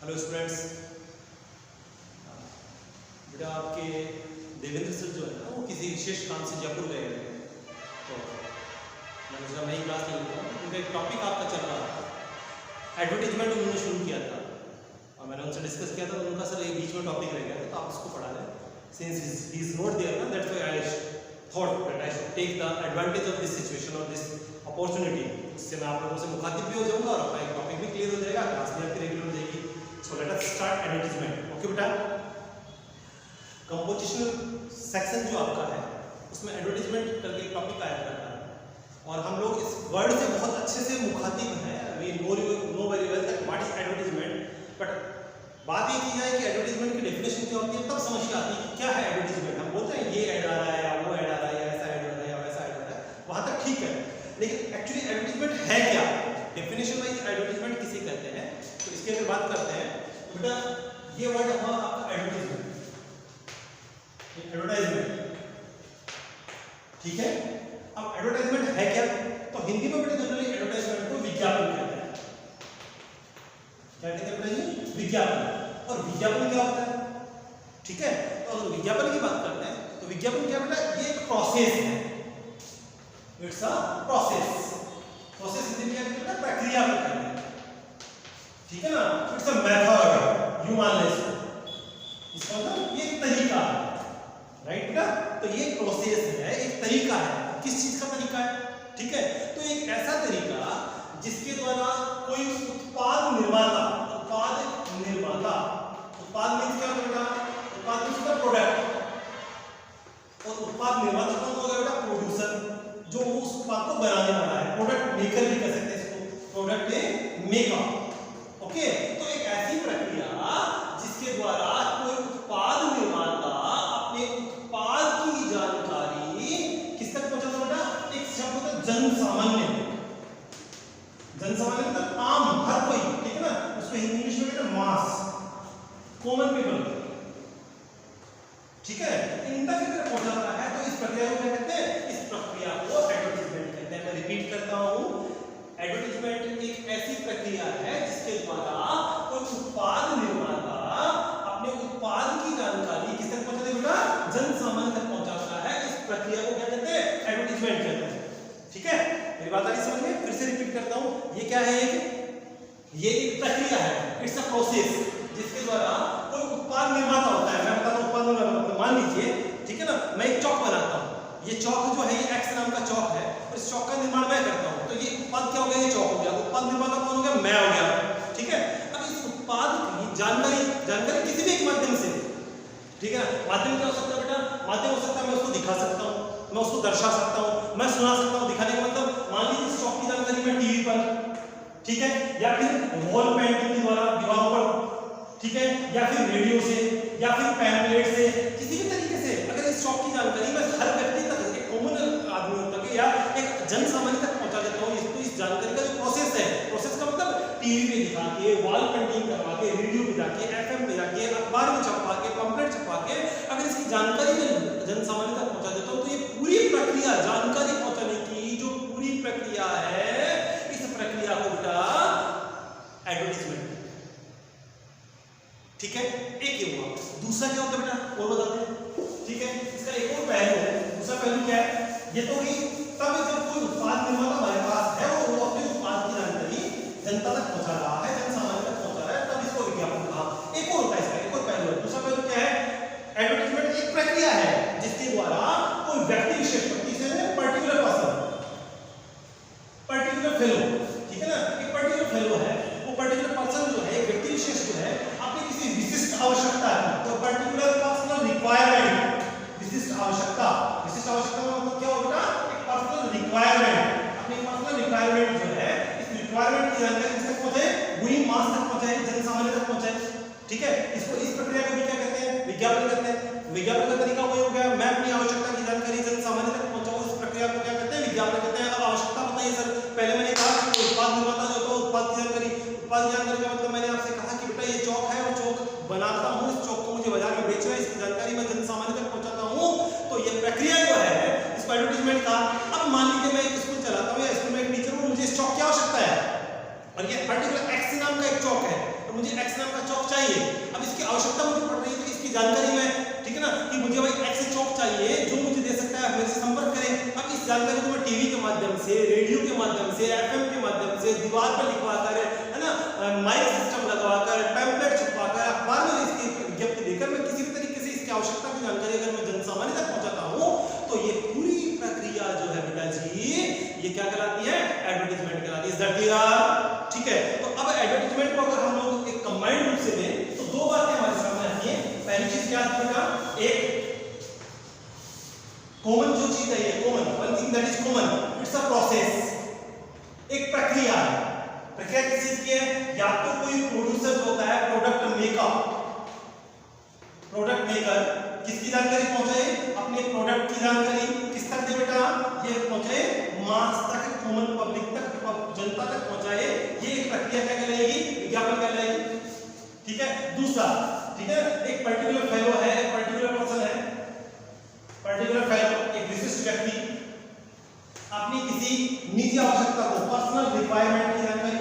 Hello students, बेटा आपके Devendra sir जो है ना वो किसी विशेष काम से जयपुर गए हैं, तो मैंने सोचा मैं ही क्लास ले लेता हूँ। उनका एक टॉपिक आपका चल रहा था, एडवर्टीजमेंट उन्होंने शुरू किया था और मैंने उनसे डिस्कस किया था। तो उनका सर ये बीच में टॉपिक रह गया था, तो आप उसको पढ़ा लें। Since he is not there ना, that's why I thought that I should take the advantage of this situation और दिस अपॉर्चुनिटी। इससे मैं आप लोगों से मुखातिब भी हो जाऊंगा और अपना एक टॉपिक भी क्लियर हो जाएगा, क्लास भी आपकी रेगुलर हो जाएगी। So let us start advertisement. Okay बेटा, कंपोजिशनल सेक्शन जो आपका है उसमें एडवर्टीजमेंट करके एक टॉपिक आया करता है और हम लोग इस वर्ड से बहुत अच्छे से मुखातिब हैं। We know very well that what is advertisement, but बात ये की जाए कि एडवर्टीजमेंट की डेफिनेशन क्या होती है, तब समझ आती है कि क्या है एडवर्टीजमेंट। हम बोलते हैं ये ऐड आ रहा है या वो ऐड आ रहा है या ऐसा ऐड आ रहा है या वैसा ऐड आ रहा है, वहां तक ठीक है, लेकिन एक्चुअली एडवर्टीजमेंट है क्या, डेफिनेशन वाइज एडवर्टीजमेंट किसे कहते हैं, तो इसकी अगर बात करते हैं तो बेटा ये वर्ड हुआ आपका एडवर्टीजमेंट, एडवर्टाइजमेंट, ठीक है। अब एडवर्टाइजमेंट है क्या, तो हिंदी में बेटा जनरली एडवर्टाइजमेंट को विज्ञापन कहते हैं। क्या कहते हैं बेटा जी? विज्ञापन। और विज्ञापन क्या होता है, ठीक है। तो अगर विज्ञापन की बात करते हैं तो विज्ञापन क्या बेटा, ये एक प्रोसेस है, it's a process. Process Hindi में क्या कहते हैं, प्रक्रिया को कहते हैं, ठीक है ना। इट्स अ मेथड, यू मान ले इसका मतलब ये एक तरीका है, राइट बेटा। तो ये प्रोसेस है, एक तरीका है। किस चीज का तरीका है, ठीक है। तो एक ऐसा तरीका जिसके द्वारा कोई उत्पाद निर्माता उत्पाद मीन्स क्या बेटा, उत्पाद मीन्स द प्रोडक्ट, और उत्पाद निर्माता कौन होगा बेटा, प्रोड्यूसर, जो उस उत्पाद को बनाने वाला है। प्रोडक्ट मेकर भी कह सकते हैं इसको, प्रोडक्ट मेकर। ओके, तो एक ऐसी प्रक्रिया जिसके द्वारा कोई उत्पाद निर्माता अपने उत्पाद की जानकारी किस तक पहुंचाता बेटा, एक शब्द होता है जन सामान्य। जन सामान्य मतलब आम, हर कोई, ठीक है ना। उसको इंग्लिश में कहते हैं मास, कॉमन पीपल, ठीक है। इन तक अगर पहुंचाता है तो इस प्रक्रिया को क्या कहते हैं, इस प्रक्रिया को एडवर्टाइजमेंट कहते हैं। मैं रिपीट करता हूं, एडवर्टाइजमेंट एक ऐसी प्रक्रिया है जिसके द्वारा कोई उत्पाद निर्माता अपने उत्पाद की जानकारी किस तक पहुंचाता है बेटा, जन सामान्य तक पहुंचाता है। इस प्रक्रिया को क्या कहते हैं, एडवर्टाइजमेंट कहते हैं, ठीक है। मेरी बात आ रही समझ में? फिर से रिपीट करता हूं, ये क्या है, ये एक प्रक्रिया है, इट्स अ प्रोसेस जिसके द्वारा कोई उत्पाद निर्माता होता है। मैं बताता हूं उत्पाद निर्माता, मान लीजिए, ठीक है ना, मैं एक चौक बनाता हूं। ये चौक जो है ये एक्स नाम का चौक है और इस चौक का निर्माण मैं करता हूं, तो ये उत्पाद क्या हो गया, ये चौक हो गया। उत्पाद निर्माता कौन हो गया, मैं हो गया, ठीक है। अब इस उत्पाद की जानकारी किसी भी एक माध्यम से, ठीक है। माध्यम क्या हो सकता है बेटा, माध्यम हो सकता है मैं उसको दिखा सकता हूं, मैं उसको दर्शा सकता हूं, मैं सुना सकता हूं। दिखाने का मतलब मान लीजिए इस चौक की जानकारी मैं टीवी पर, ठीक है, या फिर वॉल पेंटिंग के द्वारा दीवारों पर, ठीक है, या फिर रेडियो से या फिर पैम्फलेट से, किसी भी तरीके से अगर इस चौक की जानकारी मैं हर व्यक्ति तक, एक कॉमन आदमी तक या एक जन सामान्य तक पहुंचा देता हूं, इसको इस जानकारी का जो प्रोसेस है, प्रोसेस का मतलब टीवी पे दिखा के, वॉल पेंटिंग करवा के, रेडियो पे जाके, एफएम पे जाके, अखबार में छपवा के, पंपलेट छपवा के अगर इसकी जानकारी मैं जन सामान्य तक पहुंचा देता हूं, तो ये पूरी प्रक्रिया, जानकारी पहुंचाने की जो पूरी प्रक्रिया है, इस प्रक्रिया को बेटा एडवर्टाइजमेंट, ठीक है। एक ये हुआ। दूसरा क्या होता है बेटा, और बताते हैं, ठीक है। इसका एक और पहलू है। दूसरा पहलू क्या है, ये तो ही तब जब कोई उत्पाद निर्माता हमारे पास है और वो अपने उत्पाद की जानकारी जनता तक पहुंचा रहा है, जन सामान्य तक पहुंचा रहा है, तब इसको विज्ञापन कहा। एक और होता है इसका, एक और पहलू है। दूसरा पहलू क्या है, एडवर्टाइजमेंट एक प्रक्रिया है जिसके द्वारा कोई व्यक्ति विशेष, पर्टिकुलर पर्सन, पर्टिकुलर फेलो, ठीक है ना, एक पर्टिकुलर फेलो है, वो पर्टिकुलर पर्सन जो है, व्यक्ति विशेष जो है, अपनी किसी विशिष्ट आवश्यकता है, तो पर्टिकुलर पर्सनल रिक्वायरमेंट, विशिष्ट आवश्यकता का मतलब क्या होगा, एक पर्सनल रिक्वायरमेंट, अपनी पर्सनल रिक्वायरमेंट जो है, इस रिक्वायरमेंट की जानकारी किस तक पहुंचे, वही मास तक पहुंचे, जन सामान्य तक पहुंचे, ठीक है। इसको, इस प्रक्रिया को भी क्या कहते हैं, विज्ञापन कहते हैं। विज्ञापन का तरीका वही हो गया, मैं अपनी आवश्यकता की जानकारी जन सामान्य तक पहुंचाऊं, इस प्रक्रिया को क्या कहते हैं, विज्ञापन कहते हैं। अब आवश्यकता बताइए सर, पहले मैंने कहा कि उत्पाद निर्माता जो होता है उत्पाद की जानकारी का मतलब मैंने आपसे कहा कि बेटा ये चौक है, वो चौक बनाता हूं, इस चौक को मुझे बाजार में बेचना है, इसकी जानकारी मैं जन सामान्य तक पहुंचाता हूं, तो ये प्रक्रिया जो है इसको एडवर्टाइजमेंट का। अब मान लीजिए मैं एक स्कूल चलाता हूं या स्कूल में एक टीचर हूं, मुझे इस चौक की आवश्यकता है और ये पर्टिकुलर एक्स नाम का एक चौक है, तो मुझे एक्स नाम का चौक चाहिए, अब इसकी आवश्यकता मुझे पड़ रही है तो इसकी जानकारी मैं, ठीक है ना, कि मुझे भाई एक्स चौक चाहिए, जो मुझे दे सकता है मेरे से संपर्क करें। अब इस जानकारी को मैं टीवी के माध्यम से, रेडियो के माध्यम से, एफएम के माध्यम से, दीवार पर लिखवा कर, है ना, माइक सिस्टम लगवाकर, पैम्पलेट छपवाकर, अखबार में इसकी विज्ञप्ति देकर मैं किसी भी तरीके से इसकी आवश्यकता की जानकारी अगर मैं जनसामान्य तक पहुंचाता हूं तो ये पूरी प्रक्रिया जो है बेटा जी ये क्या कहलाती है, एडवर्टाइजमेंट कहलाती है। Is that clear? ठीक है, तो अब एडवर्टाइजमेंट को अगर हम लोग एक कंबाइंड रूप से लें तो दो बातें हमारे सामने आती है। पहली चीज क्या आती है, एक कॉमन जो चीज है, ये common, one thing that is common, it's a process, एक प्रक्रिया है। प्रक्रिया किस चीज की है? या तो कोई प्रोड्यूसर जो होता है, प्रोडक्ट मेकर किसकी जानकारी पहुंचाए, अपने प्रोडक्ट की जानकारी किस तक दे बेटा, ये पहुंचाए मास तक, कॉमन पब्लिक तक, जनता तक पहुंचाए, ये एक प्रक्रिया क्या कहलाएगी, विज्ञापन कहलाएगी। ठीक है, दूसरा, ठीक है, एक पर्टिकुलर फेलो है, एक पर्टिकुलर पर्सन है, पर्टिकुलर फेलो, एक विशिष्ट व्यक्ति अपनी किसी निजी आवश्यकता को, पर्सनल रिक्वायरमेंट की जानकारी,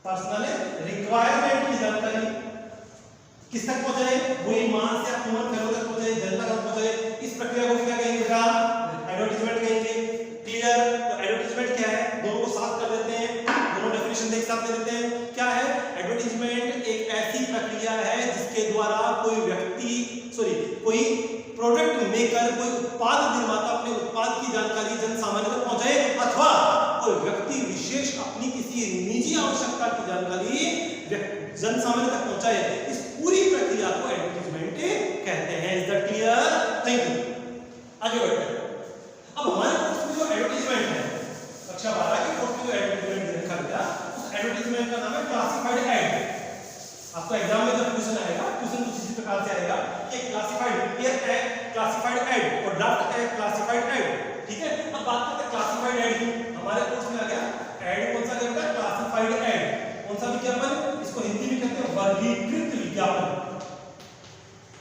पर्सनल रिक्वायरमेंट की जानकारी किस तक पहुंचाए, वही मास या कॉमन फेलो तक पहुंचाए, जनता तक पहुंचाए, इस प्रक्रिया को क्या कहेंगे बेटा, एडवर्टाइजमेंट कहेंगे। क्लियर? तो एडवर्टाइजमेंट क्या है, दोनों को साथ कर देते हैं, दोनों डेफिनेशन एक साथ दे देते हैं। क्या है एडवर्टाइजमेंट? एक ऐसी प्रक्रिया है जिसके द्वारा कोई व्यक्ति, कोई प्रोडक्ट मेकर, कोई उत्पाद निर्माता अपने उत्पाद की जानकारी जन सामान्य तक पहुंचाए, अथवा कोई व्यक्ति विशेष अपनी किसी निजी आवश्यकता की जानकारी जन सामान्य तक पहुंचाए। इस पूरी प्रक्रिया को एडवर्टाइजमेंट कहते हैं। Is that clear? Thank you. आगे बढ़ते हैं। अब हमारे कोर्स में जो एडवर्टाइजमेंट है, कक्षा 12 के कोर्स में जो एडवर्टाइजमेंट रखा गया, उस एडवर्टाइजमेंट का नाम है क्लासिफाइड एड। आपको एग्जाम में जब क्वेश्चन आएगा, क्वेश्चन कुछ इसी प्रकार से आएगा कि क्लासिफाइड एड, क्लासिफाइड एड और ड्राफ्ट एड, क्लासिफाइड एड। ठीक है, अब बात करते हैं क्लासिफाइड एड की। हमारे कोर्स में आ गया एड, कौन सा कहता है, क्लासिफाइड एड। कौन सा विज्ञापन? इसको हिंदी में कहते हैं वर्गीकृत विज्ञापन।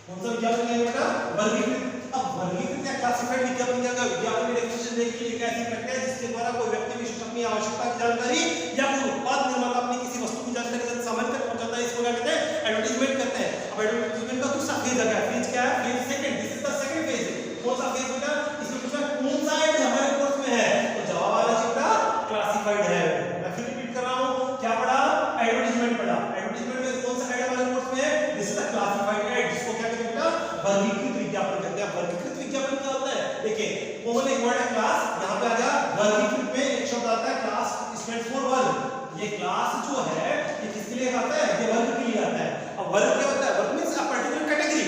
कौन सा विज्ञापन है बेटा? वर्गीकृत। अब वर्गीकृत या क्लासिफाइड विज्ञापन क्या है? विज्ञापन की डेफिनेशन देखिए, एक ऐसी प्रक्रिया जिसके द्वारा कोई व्यक्ति विशिष्ट अपनी आवश्यकता की जानकारी या कोई उत्पाद निर्माता अपनी किसी वस्तु की जानकारी जन सामान्य तक पहुंचाता है, इसको क्या कहते हैं? एडवर्टाइजमेंट कहते हैं। अब एडवर्टाइजमेंट का दूसरा फेज आ गया। फेज क्या है? Phase second. This is the second phase. कौन सा फेज बेटा? इसमें पूछा कौन सा एड हमारे कोर्स में है, तो जवाब आ रहा है बेटा क्लासिफाइड है। मैं फिर रिपीट कर रहा हूं, क्या पढ़ा? एडवर्टाइजमेंट पढ़ा। एडवर्टाइजमेंट में कौन सा एड हमारे कोर्स में है? This is the classified ad, जिसको क्या कहते हैं बेटा? वर्गीकृत विज्ञापन कहते हैं। वर्गीकृत विज्ञापन क्या होता है? देखिए, कॉमन एक वर्ड है क्लास, यहां पे आ गया वर्गीकृत में एक शब्द आता है क्लास, स्टैंड्स फॉर वर्ग। ये क्लास जो है ये किसके लिए आता है? ये वर्ग के लिए आता है। अब वर्ग क्या होता है? वर्ग मींस अ पर्टिकुलर कैटेगरी,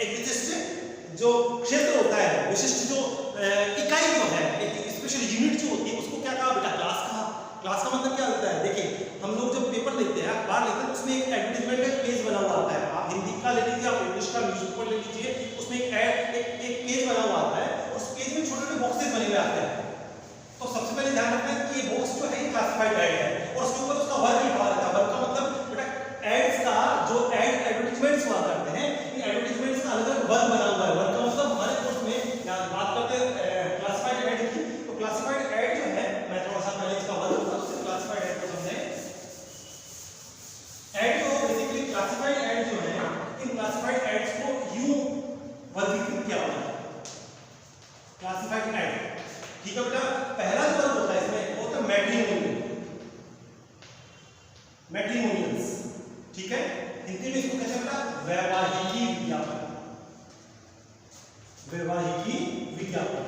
एक विशिष्ट जो क्षेत्र होता है, विशिष्ट जो इकाई जो है, एक स्पेशल यूनिट जो होती है, उसको क्या कहा बेटा? क्लास कहा। क्लास का मतलब क्या होता है? देखिए, हम लोग जब पेपर लेते हैं, अखबार लेते हैं, तो उसमें एक एडवर्टाइजमेंट का पेज बना हुआ आता है। आप हिंदी का ले लीजिए, आप इंग्लिश का न्यूज़पेपर ले लीजिए, उसमें एक पेज बना हुआ आता है। उस पेज में छोटे-छोटे बॉक्सेस बने हुए आते हैं। तो सबसे पहले ध्यान रखना है कि ये बॉक्स जो है ये क्लासिफाइड एड है और उसके ऊपर उसका वर्ग लिखा रहता है। वर्ग का मतलब बेटा एड्स का जो एडवर्टाइजमेंट्स हुआ करते हैं, इन एडवर्टाइजमेंट्स का अलग-अलग वर्ग बना हुआ है। वर्ग का मतलब हमारे कोर्स में यहां बात करते हैं क्लासिफाइड एड की, तो क्लासिफाइड एड जो है, मैं थोड़ा सा पहले इसका वर्ग बता दूं, क्लासिफाइड एड को समझें। एड जो बेसिकली क्लासिफाइड एड जो है, इन क्लासिफाइड एड्स को यूं वर्गीकृत किया हुआ है, क्लासिफाइड एड। ठीक है बेटा, पहला जो वर्ग होता है इसमें वो होता है मैट्रिमोनियल, मैट्रिमोनियल्स। ठीक है, हिंदी में इसको कहते हैं बेटा वैवाहिकी विज्ञापन, वैवाहिकी विज्ञापन।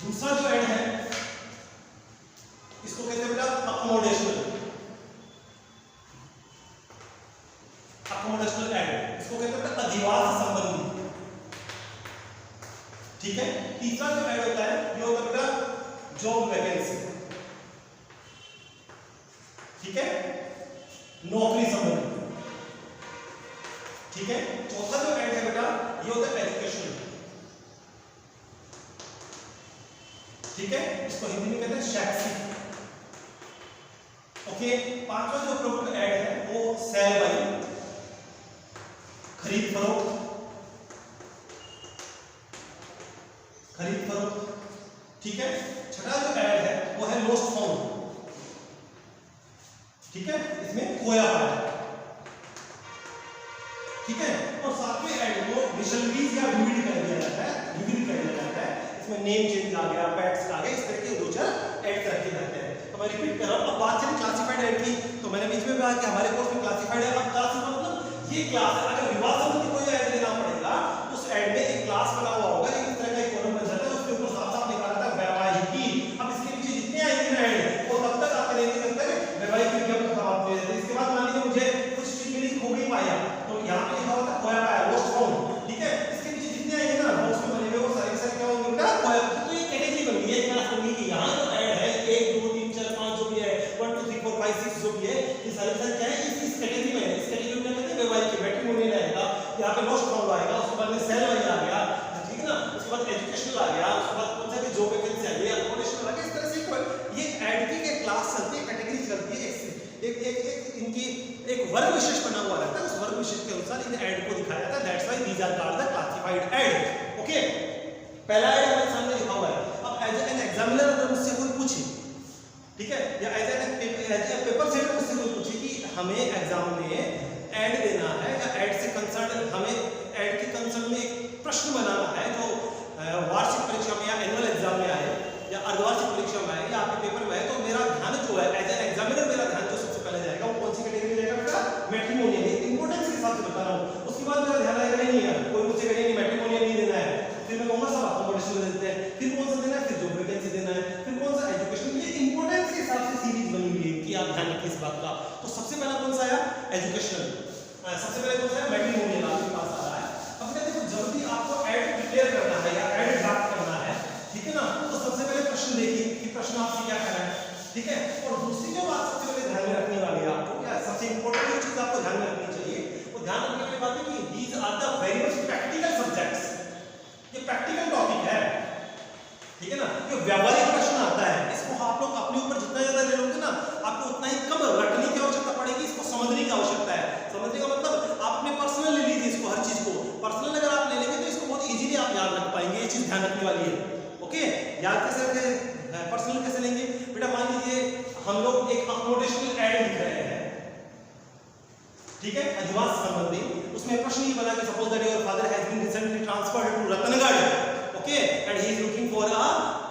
दूसरा जो एड है इसको कहते हैं बेटा अकोमोडेशनल, अकोमोडेशनल एड, इसको कहते हैं बेटा अधिवास संबंधी। ठीक है, तीसरा जो ऐड होता है ये होता है बेटा जॉब वैकेंसी। ठीक है, नौकरी संबंधी। ठीक है, चौथा जो ऐड है बेटा ये होता है एजुकेशन। ठीक है, इसको हिंदी में कहते हैं शैक्षिक। ओके, पांचवा जो प्रोडक्ट ऐड है वो सेल बाई, खरीद फरोख्त, खरीद फरोख्त। ठीक है, छठा जो ऐड है वो है लोस्ट फाउंड। ठीक है, इसमें खोया पाया, ठीक है। और साथ में ऐड को डिक्शनरीज या विविध कर दिया जाता है, विविध कर दिया जाता है। इसमें नेम चेंज आ गया, पैट्स आ गए, इस तरह के दो चार ऐड रखे जाते हैं। तो मैं रिपीट कर रहा हूं। अब बात चली क्लासिफाइड ऐड की, तो मैंने बीच में कहा कि हमारे कोर्स में क्लासिफाइड है। अब क्लासिफाइड मतलब ये क्लास है, अगर विवाह संबंधी कोई ऐड देना पड़ेगा उस ऐड में एक क्लास बना हुआ होगा, एक इस तरह का एक कॉलम बन जाता है, उसके ऊपर साफ साफ लिखा रहता है वैवाहिकी। अब इसके पीछे जितने आएंगे ना ऐड वो तब तक आते रहेंगे जब तक वैवाहिकी विज्ञापन समाप्त नहीं होते। इसके बाद मान लीजिए मुझे कुछ चीज मिली, खो गई पाया, तो यहाँ पे लिखा होता है खोया पाया, लॉस्ट फाउंड, ठीक है। इसके पीछे जितने आएंगे ना बॉक्स में बने हुए वो सारे सारे क्या होंगे बेटा, खोया। तो ये कैटेगरी बन गई है, क्लास बन गई कि यहाँ जो ऐड है 1 2 3 4 5 जो भी है 1 2 3 4 5 6 जो भी है, ये सारे सारे क्या है इस कैटेगरी में है। इस कैटेगरी में कहते हैं वैवाहिक, मैट्रिमोनियल आएगा, यहाँ पे लॉस्ट फाउंड आएगा, उसके बाद में सेल वाइज आ गया, ठीक है ना, उसके बाद एजुकेशनल आ गया, उसके बाद कौन सा भी जॉब वैकेंसी आ गई, अकोमोडेशन आ गया। इस तरह से ये ऐड की एक क्लास चलती है, कैटेगरी चलती है, एक एक एक इनकी एक वर्ग विशेष बना हुआ रहता है, उस वर्ग विशेष के अनुसार इन ऐड को दिखाया जाता है। That's why these are called the classified ad. Okay, पहला ऐड हमारे सामने लिखा हुआ है। अब एज एन एग्जामिनर अगर मुझसे कोई पूछे, ठीक है, या एज ए पेपर सेटर मुझसे कोई पूछे कि हमें एग्जाम में ऐड देना है या ऐड से कंसर्न, हमें ऐड के कंसर्न में एक प्रश्न बनाना है जो वार्षिक परीक्षा में या एनुअल एग्जाम में आए या अर्धवार्षिक परीक्षा में आए या आपके पेपर में आए, तो मेरा ध्यान जो है एज एन एग्जामिनर, मेरा ध्यान जो सबसे पहले जाएगा वो कौन सी कैटेगरी में जाएगा बेटा, मैट्रिमोनियल। इंपोर्टेंस के हिसाब से बता रहा हूँ। उसके बाद मेरा ध्यान आएगा नहीं यार कोई मुझसे कहेगा नहीं मैट्रिमोनियल नहीं देना है, फिर मैं कहूँगा सब अकोमोडेशन देते हैं, फिर कौन सा देना है, फिर जॉब वैकेंसी देना है, फिर कौन सा एजुकेशन। ये इंपोर्टेंस के हिसाब से सीरीज बनी हुई है कि आप ध्यान रखिए इस बात का। तो सबसे पहला कौन सा आया, एजुकेशनल, सबसे पहले कौन सा है, मैट्रिमोनियल आपके पास आ रहा है। अब देखो जब भी आपको ऐड डिक्लेयर करना है या ऐड ड्राफ्ट करना है, ठीक है ना, तो सबसे पहले प्रश्न देखिए कि प्रश्न आपसे क्या कह रहा है, ठीक है। और दूसरी जो बात सबसे पहले ध्यान में रखने वाली है आपको, क्या सबसे इंपॉर्टेंट जो चीज आपको ध्यान में रखनी चाहिए, वो ध्यान रखने वाली बात है कि these are the very much practical subjects. ये प्रैक्टिकल टॉपिक है, ठीक है ना, ये व्यावहारिक प्रश्न आता है। इसको आप लोग अपने ऊपर जितना ज्यादा ले लोगे ना, आपको उतना ही कम रटने की आवश्यकता पड़ेगी, इसको समझने की आवश्यकता है। समझने का मतलब आप अपने पर्सनल ले लीजिए इसको, हर चीज को पर्सनल अगर आप ले लेंगे तो इसको बहुत इजीली आप याद रख पाएंगे। ये चीज ध्यान रखने वाली है। ओके, याद कैसे रखें, पर्सनल कैसे लेंगे बेटा, मान लीजिए हम लोग एक अकोमोडेशनल ऐड लिख रहे हैं, ठीक है, अधिवास संबंधी। उसमें प्रश्न ये बना कि suppose that your father has been recently transferred to Ratangarh, okay, and he is looking for a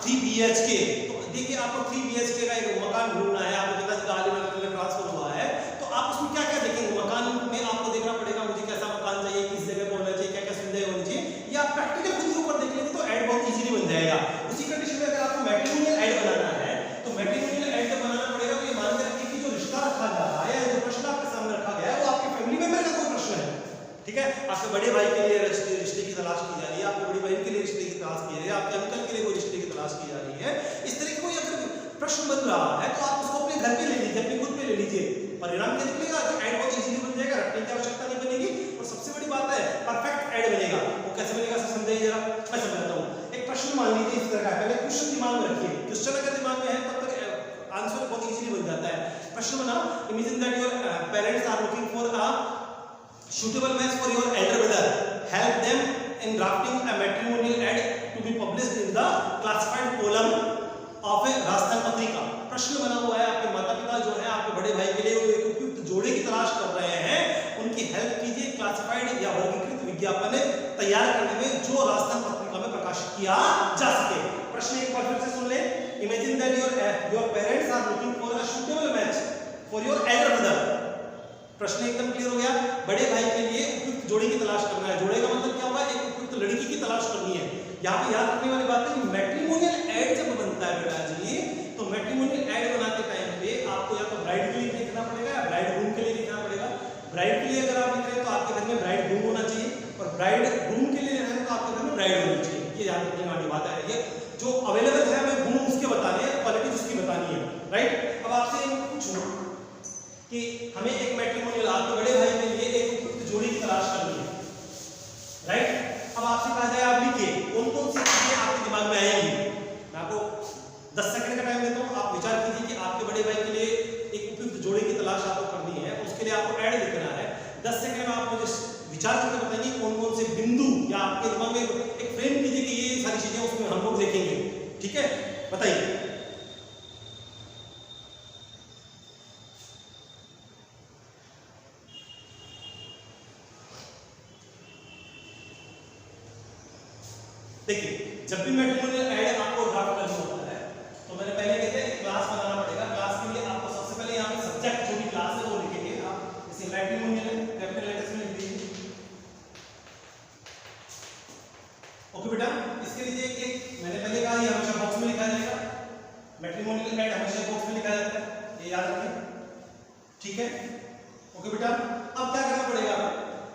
3 BHK। तो देखिए आपको 3 BHK का एक मकान ढूंढना है, आपको पता है हाल ही में रतनगढ़ ट्रांसफर हुआ है, तो आप उसमें क्या क्या देखेंगे, मकान में आपको देखना पड़ेगा मुझे कैसा मकान चाहिए, किस जगह पर होना चाहिए, क्या क्या सुविधाएं होनी चाहिए, या प्रैक्टिकल खुद के ऊपर देख लेंगे तो ऐड बहुत इजीली बन जाएगा। उसी कंडीशन में अगर आपको मैट्रिमोनियल ऐड बनाना है तो मैट्रिमोनियल ऐड जब बनाना पड़ेगा तो ये मान के रखिए कि जो रिश्ता रखा जा रहा है, जो प्रश्न आपके सामने रखा गया है वो आपके फैमिली मेंबर का कोई प्रश्न है, ठीक है। आपके बड़े भाई के लिए रिश्ते की तलाश की जा रही है, आपके बड़ी बहन के लिए रिश्ते की तलाश की जा रही है, आपके अंकल के लिए कोई रिश्ते की तलाश की जा रही है। इस तरह कोई अगर प्रश्न बन रहा है तो आप उसको अपने घर पे ले लीजिए, अपने खुद पे ले लीजिए, परिणाम क्या निकलेगा कि ऐड बहुत इजीली बन जाएगा, रटने की आवश्यकता नहीं बनेगी। और सबसे बड़ी बात है परफेक्ट ऐड बनेगा। वो कैसे बनेगा सर समझाइए जरा। मैं समझाता हूँ। एक प्रश्न मान लीजिए इस तरह का, पहले क्वेश्चन दिमाग में रखिए, क्वेश्चन अगर दिमाग में है तब तक आंसर बहुत इजीली बन जाता है। प्रश्न बना, imagine that your parents are looking for a suitable match for your elder brother, help them in drafting a matrimonial ad to be published in the classified column of a Rajasthan Patrika. प्रश्न बना हुआ है, आपके माता पिता जो है आपके बड़े भाई के लिए वो एक उपयुक्त जोड़े की तलाश कर रहे हैं, उनकी हेल्प कीजिए क्लासिफाइड या वर्गीकृत विज्ञापन तैयार करने में जो राजस्थान पत्रिका में प्रकाशित किया जा सके। प्रश्न एक बार फिर से सुन ले, imagine that your parents are looking for a suitable match for your elder brother। प्रश्न एकदम क्लियर हो गया, बड़े भाई के लिए उपयुक्त जोड़ी की तलाश करना है। जोड़े का मतलब क्या होगा, एक उपयुक्त लड़की की तलाश करनी है। यहाँ पे याद रखने वाली बात है कि मैट्रिमोनियल ऐड जब बनता है बेटा जी, तो मैट्रिमोनियल ऐड बनाते टाइम पे आपको या तो ब्राइड के लिए लिखना पड़ेगा या ब्राइड ग्रूम के लिए लिखना पड़ेगा। ब्राइड के लिए अगर आप लिख रहे हैं तो आपके घर में ब्राइड ग्रूम होना चाहिए, और ब्राइड ग्रूम के लिए लिख रहे हैं तो आपके घर में ब्राइड होनी चाहिए। ये याद रखने वाली बात है। ये जो अवेलेबल है हमें गुण उसके बताने हैं, क्वालिटी उसकी बतानी है, राइट। अब आपसे पूछूं कि हमें एक मैट्रिमोनियल आपके बड़े भाई के लिए एक उपयुक्त जोड़ी की तलाश करनी है, राइट। अब आपसे कहा जाए आप लिखिए कौन कौन सी चीजें आपके दिमाग में आएंगी। मैं आपको 10 सेकंड का टाइम देता हूँ, आप विचार कीजिए कि आपके बड़े भाई के लिए एक उपयुक्त जोड़ी की तलाश आपको करनी है, उसके लिए आपको ऐड लिखना है। 10 सेकंड में आप मुझे विचार करके बताइए कौन कौन से बिंदु या आपके दिमाग में एक फ्रेम कीजिए कि ये सारी चीजें उसमें हम लोग देखेंगे, ठीक है, बताइए। देखिए जब भी मैट्रिमोनियल ऐड आपको ड्राफ्ट करना होता है तो मैंने पहले कहते हैं क्लास बनाना पड़ेगा। क्लास के लिए आपको सबसे पहले यहाँ पे सब्जेक्ट जो भी क्लास है वो लिखेंगे आप, जैसे मैट्रिमोनियल है कैपिटल लेटर्स में लिख दीजिए। ओके बेटा, इसके लिए एक मैंने पहले कहा ये हमेशा बॉक्स में लिखा जाएगा, मैट्रिमोनियल ऐड हमेशा बॉक्स में लिखा जाता है, ये याद रखें, ठीक है। ओके बेटा, अब क्या करना पड़ेगा,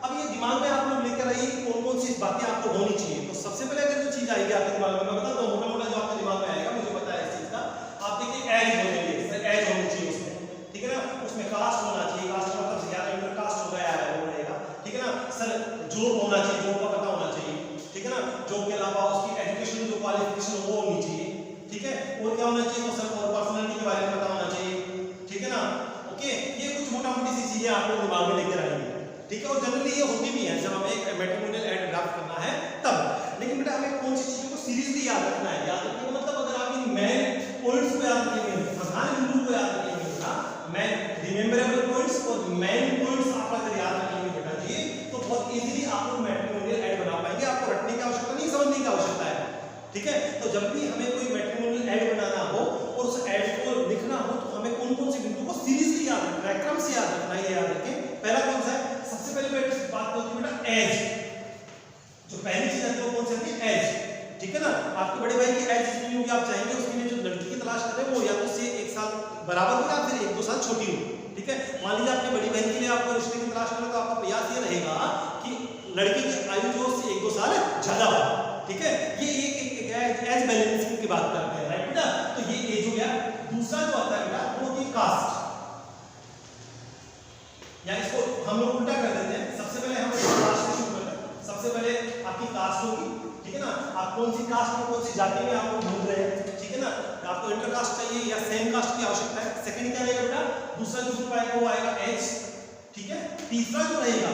अब ये दिमाग में आप लोग लेकर आइए कौन कौन सी बातें आपको होनी चाहिए। तो सबसे पहले अगर जो चीज आएगी आपके दिमाग में, मैं बताता हूँ मोटा मोटा जो आपके दिमाग में आएगा, मुझे पता है इस चीज का। आप देखिए एज बोलेंगे, सर एज होनी चाहिए उसमें, ठीक है ना, उसमें कास्ट होना चाहिए, कास्ट मतलब या इंटर कास्ट हो गया है वो रहेगा, ठीक है ना। सर जॉब होना चाहिए, जॉब का पता होना चाहिए, ठीक है ना। जॉब के अलावा उसकी एजुकेशन जो क्वालिफिकेशन वो होनी चाहिए, ठीक है। और क्या होना चाहिए, तो सर और पर्सनालिटी के बारे में पता होना चाहिए, ठीक है ना। ओके, ये कुछ मोटा मोटी सी चीजें आप लोग दिमाग में लेकर आएंगे, ठीक है। और जनरली ये होती भी है जब हमें एक मैट्रिमोनियल ऐड ड्राफ्ट करना है तब। लेकिन बेटा हमें कौन सी चीजों को सीरियसली याद रखना है, याद रखने का मतलब अगर आप इन मेन पॉइंट्स को याद रखेंगे, प्रधान बिंदु को याद रखेंगे बेटा, मेन रिमेंबरेबल पॉइंट्स और मेन पॉइंट्स आप अगर याद रखेंगे बेटा जी, तो बहुत इजीली आप लोग मैट्रिमोनियल ऐड बना पाएंगे। आपको रटने की आवश्यकता नहीं, समझने की आवश्यकता है, ठीक है। तो जब भी हमें कोई मैट्रिमोनियल ऐड बनाना हो और उस ऐड को लिखना हो तो हमें कौन कौन से बिंदु को सीरियसली याद रखना है, क्रम से याद रखना है, ये याद रखें। पहला कौन सा है, सबसे पहले बात होती है बेटा एज, जो पहली चीज आती है वो कौन सी आती है, एज, ठीक है ना। आपके बड़े भाई की एज जितनी होगी आप चाहेंगे उसके लिए जो लड़की की तलाश कर रहे हैं वो या तो उससे 1 साल बराबर हो या फिर 1-2 साल छोटी हो, ठीक है। मान लीजिए आपने बड़ी बहन के लिए आपको रिश्ते की तलाश करना, तो आपका प्रयास ये रहेगा कि लड़की की आयु जो उससे 1-2 साल ज्यादा हो, ठीक है। ये एक एज बैलेंसिंग की बात करते हैं, राइट बेटा। तो ये एज हो गया। दूसरा जो आता है बेटा वो होती है कास्ट, या इसको हम लोग उल्टा कर देते हैं। सबसे पहले हम कास्ट से शुरू करते हैं। सबसे पहले आपकी कास्ट होगी, ठीक है ना। आप कौन सी कास्ट में कौन सी जाति में आप लोग ढूंढ रहे हैं, ठीक है ना। आपको इंटर कास्ट चाहिए या सेम कास्ट की आवश्यकता है। सेकंड क्या रहेगा बेटा, दूसरा जो ग्रुप आएगा वो आएगा एज, ठीक है। तीसरा जो रहेगा,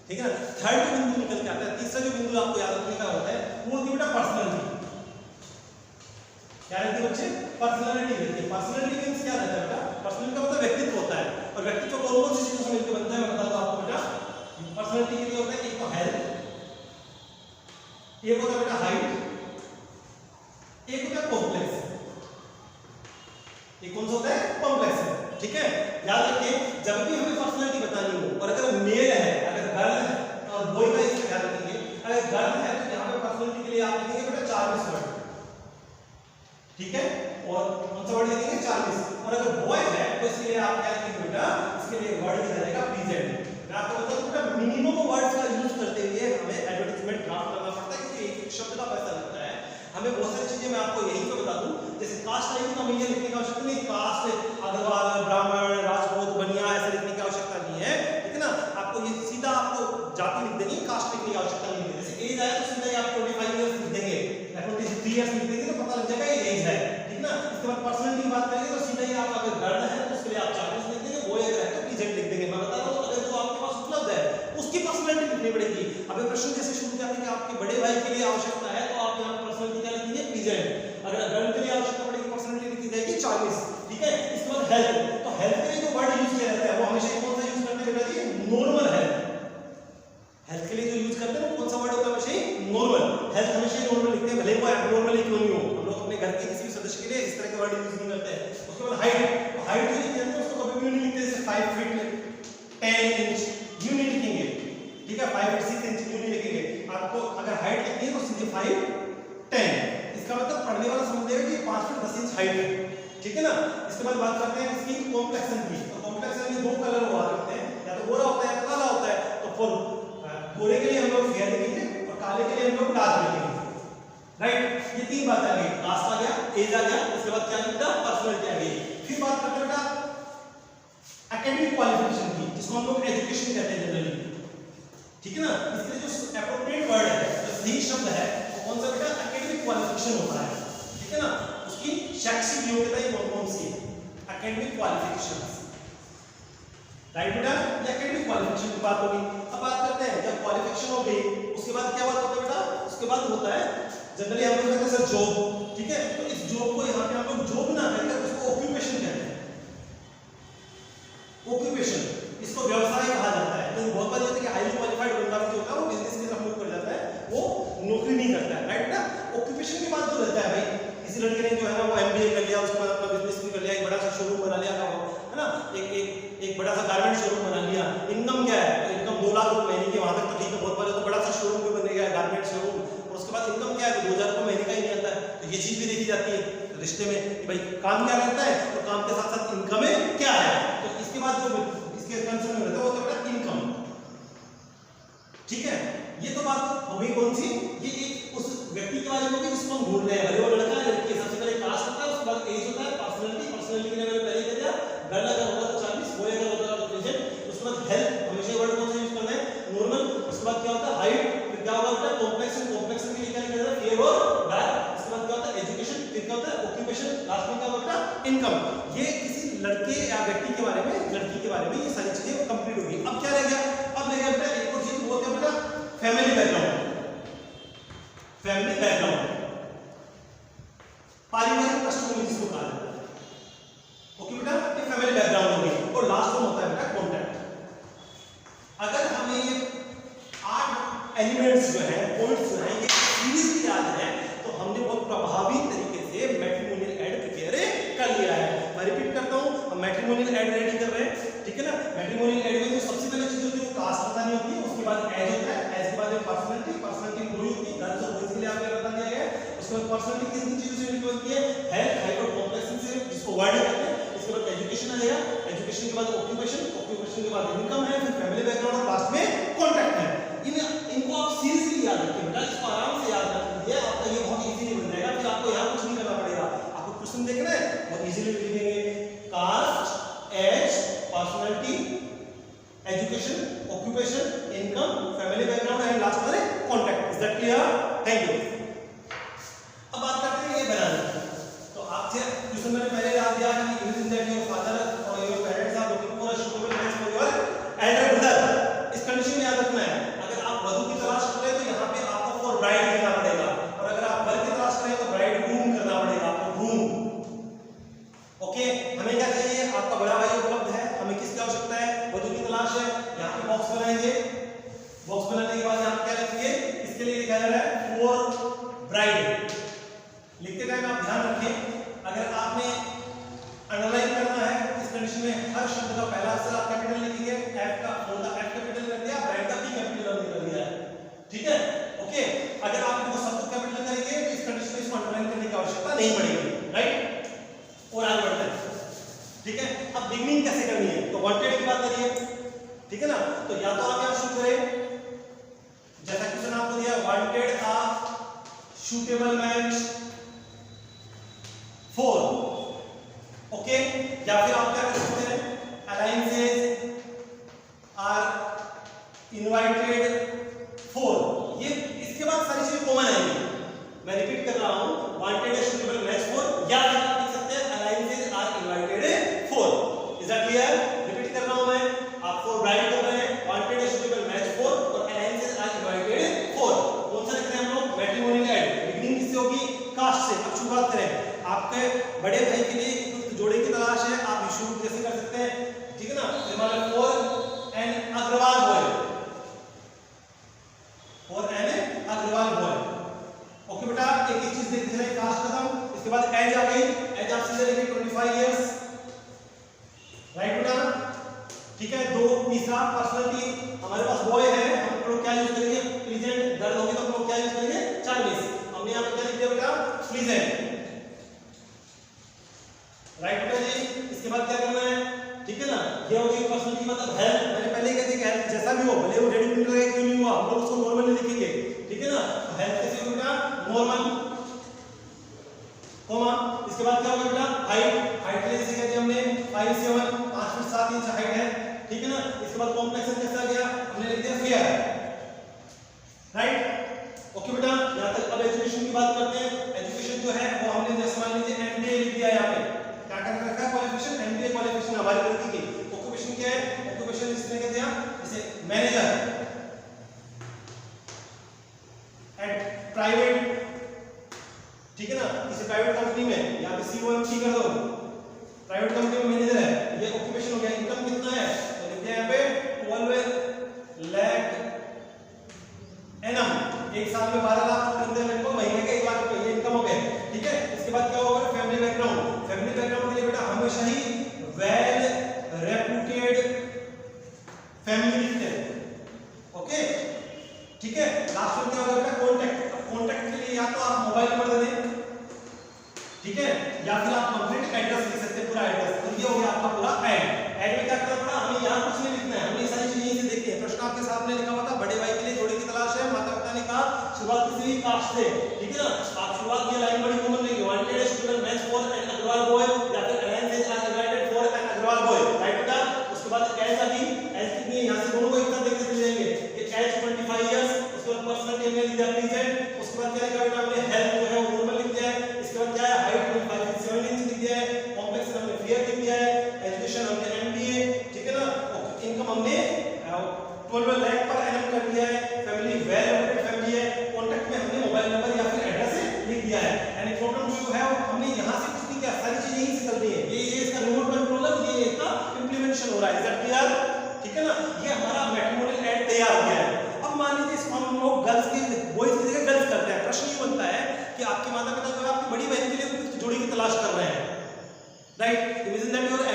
ठीक है ना, थर्ड जो बिंदु निकल के आता है, तीसरा जो बिंदु आपको याद रखने का होता है वो होती है बेटा पर्सनालिटी। क्या रहती है बच्चे, पर्सनालिटी रहती है। पर्सनालिटी मींस क्या रहता है बेटा, पर्सनालिटी का मतलब व्यक्तित्व होता है। और व्यक्तित्व कौन कौन सी चीजों से मिलकर बनता है मैं बता दूं आपको बेटा। पर्सनालिटी के लिए होता है एक तो हेल्थ, एक होता है बेटा हाइट, एक होता है कॉम्प्लेक्स। ये कौन सा होता है, कॉम्प्लेक्स है, ठीक है। याद रखिए जब भी हमें पर्सनालिटी बतानी हो, और अगर मेल है, अगर गर्ल है और बॉय का इसका ध्यान रखेंगे। अगर गर्ल है तो यहाँ पे पर्सनालिटी के लिए आप लिखेंगे बेटा 40 वर्ड, ठीक है। और कौन सा वर्ड लिखेंगे, 40। और अगर बॉय है तो इसके लिए आप क्या लिखेंगे बेटा, इसके लिए वर्ड लिखा जाएगा प्रेजेंट। मैं आपको बता दूं बेटा मिनिमम वर्ड्स का यूज करते हुए हमें एडवर्टाइजमेंट ड्राफ्ट करना पड़ता है, क्योंकि एक शब्द का पैसा लगता है। हमें बहुत सारी चीजें मैं आपको यहीं पे बता दूं, जैसे कास्ट आएगी तो हमें ये लिखने की आवश्यकता नहीं, कास्ट अग्रवाल ब्राह्मण राजपूत बनिया ऐसे लिखने की आवश्यकता नहीं है, ठीक है ना। आपको ये सीधा आपको जाति लिख देनी है, कास्ट लिखने की आवश्यकता नहीं है। जैसे एज आया तो सीधा ही आप 25 इयर्स लिख देंगे या 23 इयर्स लिख देंगे तो पता लग जाएगा ये एज है, ठीक ना। इसके बाद पर्सनालिटी की बात करेंगे तो सीधा ही आप अगर गर्ल है तो उसके लिए आप 40 लिख देंगे, बॉय अगर है तो प्रेजेंट लिख देंगे। मैं बता रहा हूं अगर जो आपके पास उपलब्ध है उसकी पर्सनालिटी लिखनी पड़ेगी। अब प्रश्न जैसे शुरू किया कि आपके बड़े भाई के लिए आवश्यकता है तो आप यहां पर्सनालिटी क्या लिखेंगे, प्रेजेंट। अगर गर्ल के लिए आवश्यकता पड़ेगी पर्सनालिटी लिखी जाएगी 40, ठीक है। इसके बाद हेल्थ, तो हेल्थ के लिए जो वर्ड यूज किया जाता है वो हमेशा कौन सा यूज करते हैं बेटा जी, नॉर्मल हेल्थ। हेल्थ के लिए जो यूज करते हैं वो कौन सा वर्ड होता है, हमेशा नॉर्मल। हेल्थ हमेशा नॉर्मल लिखते हैं, भले वो एब्नॉर्मल ही क्यों नहीं हो। हम लोग अपने घर के किसी भी सदस्य के लिए इस तरह के वर्ड यूज नहीं करते हैं। उसके बाद हाइट, तो हाइट जो लिखते हैं उसको कभी भी नहीं लिखते जैसे 5 फीट 10 इंच यूं नहीं लिखेंगे, ठीक है। 5 फीट 6 इंच यूं नहीं लिखेंगे। आपको अगर हाइट लिखनी है तो सीधे 5 10, इसका मतलब पढ़ने वाला समझ लेगा कि 5 फीट 10 इंच हाइट है, ठीक है ना। इसके बाद बात करते हैं इसकी कॉम्प्लेक्सन की। तो कॉम्प्लेक्सन में 2 कलर हुआ करते हैं, या तो गोरा होता है या काला होता है। तो फॉर गोरे के लिए हम लोग फेयर लिखेंगे और काले के लिए हम लोग डार्क लिखेंगे, राइट। ये 3 बातें आ गई, कास्ट आ गया, एज आ गया, उसके बाद क्या बेटा पर्सनालिटी आ गई। फिर बात करते हैं बेटा एकेडमिक क्वालिफिकेशन की, जिसको हम लोग एजुकेशन कहते हैं जनरली, ठीक है ना। इसके लिए जो एप्रोप्रिएट वर्ड है, जो सही शब्द है वो कौन सा बेटा, एकेडमिक क्वालिफिकेशन होता है, ठीक है ना। उसकी शैक्षिक योग्यता ही कौन सी है, एकेडमिक क्वालिफिकेशंस, राइट बेटा। ये एकेडमिक क्वालिफिकेशन की बात होगी। अब बात करते हैं जब क्वालिफिकेशन हो गई उसके बाद क्या बात होता है बेटा, उसके बाद होता है जनरली हम लोग कहते हैं सर जॉब, ठीक है। तो इस जॉब को यहाँ पे हम लोग जॉब ना कहकर उसको ऑक्यूपेशन कहते हैं, ऑक्यूपेशन, इसको व्यवसाय कहा जाता है। तो बहुत बार होता है कि हाईली क्वालिफाइड बंदा जो होता है वो बिजनेस की तरफ मूव कर जाता है, वो नौकरी नहीं करता है, राइट ना। ऑक्यूपेशन के बाद जो रहता है भाई, किसी लड़के ने जो है ना वो एमबीए कर लिया, उसके बाद अपना बिजनेस भी कर लिया, एक बड़ा सा शोरूम बना लिया, है ना, एक बड़ा सा गारमेंट शोरूम बना लिया। इनकम क्या है, तो इनकम 2 लाख रुपए महीने की, वहां तक तो ठीक है, बहुत बड़ा तो बड़ा सा शोरूम भी बन गया गारमेंट शोरूम। और उसके बाद इनकम क्या है, 2000 रुपए महीने का ही नहीं आता है। तो ये चीज भी देखी जाती है रिश्ते में कि भाई काम क्या रहता है, तो काम के साथ साथ इनकम क्या है। तो इसके बाद जो इसके कंसर्न में रहता है वो तो बेटा इनकम, ठीक है। ये तो बात हो गई कौन सी, ये एक उस व्यक्ति के बारे में होगी जिसको हम ढूंढ रहे हैं, भले वो लड़का है लड़की, सबसे पहले कास्ट होता है, उसके बाद एज होता है, पर्सनालिटी के लिए मैंने पहले कह दिया, गर्ल अगर होगा तो 40, बॉय अगर होगा तो प्रेजेंट। उसके बाद हेल्थ, हमेशा वर्ड कौन सा यूज करना है, नॉर्मल। उसके बाद क्या होता है हाइट, फिर क्या होगा बेटा कॉम्प्लेक्शन, कॉम्प्लेक्शन के लिए क्या लिखा जाता है फेयर और बैक। उसके बाद क्या होता है एजुकेशन, फिर क्या होता है ऑक्यूपेशन, लास्ट में क्या होता है इनकम। ये किसी लड़के या व्यक्ति के बारे में, लड़की के बारे में ये सारी चीजें कंप्लीट होगी। अब क्या रह गया, अब रह गया बेटा एक और चीज, वो क्या बेटा फैमिली बैकग्राउंड, फैमिली बैकग्राउंड, पारिवारिक पृष्ठभूमि जिसको कहा जाता है। ओके बेटा, ये फैमिली बैकग्राउंड होगी। और लास्ट में होता है बेटा कॉन्टैक्ट। अगर हमें ये 8 एलिमेंट्स जो है, पॉइंट्स जो है, ये सीरीज याद है, तो हमने बहुत प्रभावी तरीके से मैट्रिमोनियल ऐड प्रिपेयर कर लिया है। मैं रिपीट करता हूं, हम मैट्रिमोनियल ऐड रेडी कर रहे हैं, ठीक है ना। मैट्रिमोनियल ऐड में जो सबसे पहले चीज होती है वो कास्ट बतानी होती है, उसके बाद एज होता है, एज के बाद पर्सनालिटी, पर्सनालिटी दो होती है, गर्ल्स और बॉयज के लिए आपने बता दिया गया है। उसके बाद पर्सनालिटी किन चीजों से लिखी होती है, हेल्थ, हाइट और कॉम्प्लेक्शन से, जिसको वर्ड कहते हैं। इसके बाद एजुकेशन आ जाएगा, एजुकेशन के बाद ऑक्यूपेशन, ऑक्यूपेशन के बाद इनकम है, फिर फैमिली बैकग्राउंड और लास्ट में कॉन्टैक्ट है। इनको आप सीरियसली याद रखिए बेटा, इसको आराम से याद रख लीजिए, आपका ये बहुत इजीली बन जाएगा। फिर आपको यहाँ कुछ नहीं करना पड़ेगा, आपको क्वेश्चन देखना है, बहुत इजीली लिखेंगे, caste, age, personality, education, occupation, income, family background and last में contact. Is that clear? Thank you. अब बात करते हैं ये बनाने की। तो आपसे क्वेश्चन मैंने पहले याद दिया कि इमेजिन दैट योर फादर और your parents are looking for a suitable match for your elder brother. इस कंडीशन में याद रखना है, अगर आप वधू की तलाश कर रहे हैं तो यहाँ पे आपको फॉर ब्राइड लिखना पड़ेगा, और अगर आप वर की तलाश कर रहे हैं तो ब्राइड ग्रूम करना पड़ेगा आपको, ग्रूम। ओके, हमें क्या चाहिए, आपका बड़ा भाई उपलब्ध है, हमें किसकी आवश्यकता है, वधू की तलाश है। यहाँ पे बॉक्स बनाएंगे, बॉक्स बनाने के बाद यहाँ क्या लिखेंगे, इसके लिए लिखा जा रहा है फॉर ब्राइड। लिखते टाइम आप ध्यान रखें, अगर आपने अंडरलाइन करना है इस कंडीशन में हर शब्द का पहला अक्षर आप कैपिटल लिखेंगे, एफ का फॉर द एफ कैपिटल कर दिया, ब्राइड का बी कैपिटल कर दिया है, ठीक है। ओके, अगर आप इनको सब कुछ कैपिटल करेंगे तो इस कंडीशन में इसको अंडरलाइन करने की आवश्यकता नहीं पड़ेगी, राइट। और आगे बढ़ते हैं, ठीक है। अब बिगनिंग कैसे करनी है, तो वांटेड की बात करिए, ठीक है ना। तो या तो आप यहां शुरू करें, जैसा क्वेश्चन आपको दिया, wanted a suitable match for, okay. या फिर आप क्या कर सकते हैं, अलायंसेस आर इनवाइटेड फॉर। ये इसके बाद सारी चीजें कॉमन आएंगी, मैं रिपीट कर रहा हूं, wanted a suitable match for, या फिर आप लिख सकते हैं alliances are invited for. Is that clear? Repeat कर रहा हूं मैं, आप फॉर ब्राइड कर रहे हैं, wanted a suitable match for और अलायंसेस आर इनवाइटेड फॉर। कौन सा लिख रहे हैं हम लोग, मैट्रिमोनियल ऐड। बिगिनिंग किससे होगी, कास्ट से। अब शुरुआत करें, आपके बड़े भाई के लिए जोड़े की तलाश है, आप शुरू कैसे कर सकते हैं, ठीक है ना। जैसे for an Agarwal boy, for an Agarwal boy. Okay बेटा, एक एक चीज देखते हैं, कास्ट खत्म, इसके बाद एज आ गई, एज आप सीधे लिखेंगे 25 इयर्स, राइट बेटा, ठीक है। दो तीसरा पर्सनालिटी, हमारे पास बॉय है, हम लोग क्या यूज करेंगे, प्लीजेंट। गर्ल होगी तो हम लोग क्या यूज करेंगे, चाइनीज। हमने यहाँ पे क्या लिख दिया बेटा, प्लीजेंट, राइट बेटा जी। इसके बाद क्या करना है, ठीक है ना, ये हो गई पर्सनालिटी, मतलब हेल्थ। मैंने पहले कह दिया हेल्थ जैसा भी हो, भले वो रेडी प्रिंट लगे क्यों नहीं हुआ, हम लोग उसको नॉर्मली लिखेंगे, ठीक है ना। तो हेल्थ कैसे होगा बेटा, नॉर्मल, कोमा। इसके बाद क्या होगा बेटा, हाइट। हाइट के लिए जैसे कहते हैं हमने 5'7", 5 फीट 7 इंच हाइट है, ठीक है ना। इसके बाद कॉम्प्लेक्शन कैसा गया, हमने लिख दिया फेयर, राइट। ओके बेटा, यहां तक। अब एजुकेशन की बात करते हैं। एजुकेशन जो है वो हमने जैसे मान लीजिए एमबीए लिख दिया यहाँ पे, क्या कर रखा है, क्वालिफिकेशन, एमबीए क्वालिफिकेशन हमारी लड़की की। ऑक्यूपेशन क्या है, ऑक्यूपेशन इसने कहते हैं जैसे मैनेजर एट प्राइवेट, ठीक है ना, किसी प्राइवेट कंपनी में, यहाँ पे COMC कर दो, प्राइवेट कंपनी में मैनेजर है, ये ऑक्यूपेशन हो गया। इनकम कितना है, तो लिखते हैं यहाँ पे 12 लाख एनम, एक साल में 12 लाख आपने लिखा हुआ था बड़े भाई के लिए जोड़ी की तलाश है, माता पिता ने कहा शुरुआत किसी कास्ट से, ठीक है ना। आप शुरुआत ये लाइन बड़ी कॉमन नहीं, wanted student match for an Agarwal boy या फिर alliance is invited for an Agarwal boy, right बेटा। उसके बाद एज आ गई, एज कितनी है यहां से दोनों को एक साथ देखते चले जाएंगे, ये एज 25 इयर्स, उसके बाद पर्सनल नेम लिख दिया प्रेजेंट, उसके बाद क्या लिखा बेटा हमने हेल्थ जो है वो नॉर्मल लिख दिया है, इसके बाद क्या है हाइट 5'7" लिख दिया है, कॉम्प्लेक्स हमने फेयर लिख दिया है, एजुकेशन हमने एमबीए, ठीक है ना। इनकम हमने 12 लाख पर एनम कर दिया है, फैमिली वेल एजुकेटेड फैमिली है, कांटेक्ट में हमने मोबाइल नंबर या फिर एड्रेस लिख दिया है। एंड प्रॉब्लम जो है हमने यहां से कुछ नहीं किया, सारी चीजें यहीं से चल रही है, ये इसका रिमोट कंट्रोलर, ये इसका इंप्लीमेंटेशन हो रहा है, इज दैट क्लियर, ठीक है ना। ये हमारा मैट्रिमोनियल ऐड तैयार हो गया है। अब मान लीजिए इसको हम लोग गर्ल्स के बॉयज की जगह गर्ल्स करते हैं, प्रश्न ये बनता है कि आपके माता पिता जो है आपकी बड़ी बहन के लिए जोड़ी की तलाश कर रहे हैं, right. Imagine that your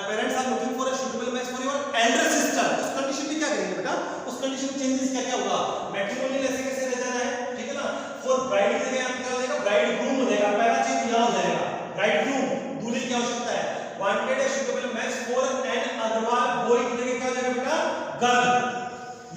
parents are looking for a suitable match for your elder sister. उस कंडीशन में क्या करेंगे बेटा, उस कंडीशन में चेंजेस क्या क्या होगा, मैट्रिमोनियल ऐसे कैसे रह जाना है, ठीक है ना। फॉर ब्राइड की जगह क्या हो जाएगा, ब्राइड ग्रूम हो जाएगा, पहला चीज यहां हो जाएगा ब्राइड ग्रूम, दूल्हे की आवश्यकता है। Wanted a suitable match for an Agarwal boy की जगह क्या हो जाएगा बेटा, गर्ल,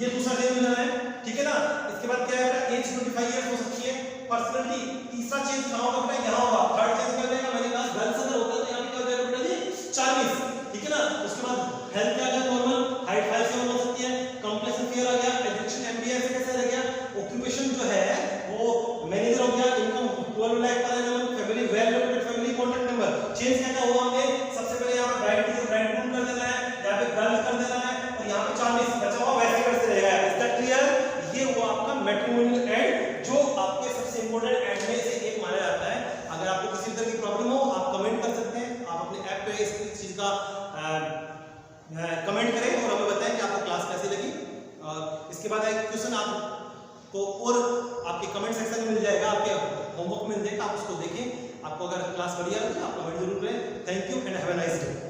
ये दूसरा चेंज हो जाना है, ठीक है ना। इसके बाद क्या है बेटा, एज 25 इयर्स हो सकती है, पर्सनालिटी, तीसरा चेंज कहां होगा बेटा, यहां होगा, थर्ड चेंज क्या हो जाएगा, मेरे पास गर्ल्स अगर होता तो यहां पे क्या हो जाएगा बेटा जी 40, ठीक है ना। उसके बाद हेल्थ क्या आ गया, नॉर्मल, हाइट 5'7" हो सकती है, कॉम्प्लेक्स फेयर आ गया, एजुकेशन एमबीए से कैसे रह गया, ऑक्यूपेशन जो है वो मैनेजर हो गया, income 12 lakh per annum, family well educated family, contact number. Change क्या क्या हुआ हमने, सबसे पहले यहां पे ब्राइड की ब्राइड ग्रूम कर देना है, यहां पे गर्ल कर देना है, और यहां पे 40 बचा हुआ वैसे कैसे रहेगा, इज दैट क्लियर। ये हुआ आपका मैट्रिमोनियल ऐड, जो आपके सबसे इंपॉर्टेंट ऐड में से एक माना जाता है। अगर आपको किसी तरह की प्रॉब्लम हो आप कमेंट कर सकते हैं, आप अपने ऐप पे इस चीज का कमेंट करें और हमें बताएं कि आपको क्लास कैसी लगी। और इसके बाद एक क्वेश्चन आपको और आपके कमेंट सेक्शन में मिल जाएगा, आपके होमवर्क में मिल जाएगा, आप उसको देखें। आपको अगर क्लास बढ़िया लगी आप कमेंट जरूर करें। Thank you and have a nice day.